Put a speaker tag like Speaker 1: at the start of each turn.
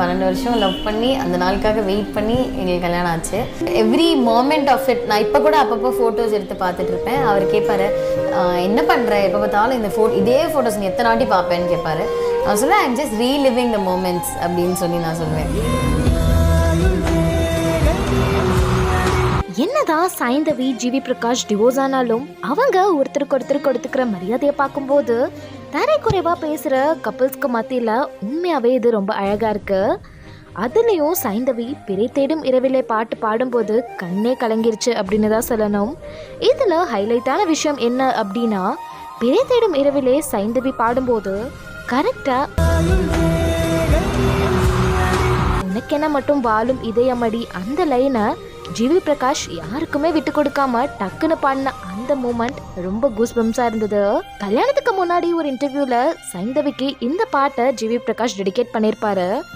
Speaker 1: 12 வருஷம் லவ் பண்ணி அந்த நாளுக்காக வெயிட் பண்ணி எங்களுக்கு கல்யாணம் ஆச்சு. எவ்ரி மோமெண்ட் ஆஃப் இட் நான் இப்போ கூட அப்பப்போ ஃபோட்டோஸ் எடுத்து பார்த்துட்டு இருப்பேன். அவர் கேட்பாரு, என்ன பண்ணுற, எப்போ பார்த்தாலும் இந்த இதே ஃபோட்டோஸ் நீ எத்தனை வாட்டி பார்ப்பேன்னு கேட்பாரு. நான் சொல்லுவேன், I'm just reliving the moments அப்படின்னு சொல்லி நான் சொல்லுவேன்.
Speaker 2: என்னதான் சைந்தவி ஜிவி பிரகாஷ் டிவோர்ஸ் ஆனாலும் அவங்க ஒருத்தருக்கு ஒருத்தர் கொடுத்துக்கிற மரியாதையை பார்க்கும்போது தரை குறைவா பேசுற கப்பிள்ஸ்க்கு மத்தியில உண்மையாவே இது ரொம்ப அழகா இருக்கு. அதுலேயும் சைந்தவி பிறை தேடும் இரவிலே பாட்டு பாடும்போது கண்ணே கலங்கிருச்சு அப்படின்னு தான் சொல்லணும். இதில் ஹைலைட்டான விஷயம் என்ன அப்படின்னா, பிறை தேடும் இரவிலே சைந்தவி பாடும்போது கரெக்டாக உனக்கென மட்டும் வாழும் இதயமடி அந்த லைனை ஜிவி பிரகாஷ் யாருக்குமே விட்டு கொடுக்காம டக்குன்னு பாடின அந்த மூமெண்ட் ரொம்ப கூஸ்பம்ஸா இருந்தது. கல்யாணத்துக்கு முன்னாடி ஒரு இன்டர்வியூல சைந்தவிக்கு இந்த பாட்டை ஜிவி பிரகாஷ் டெடிகேட் பண்ணியிருப்பாரு.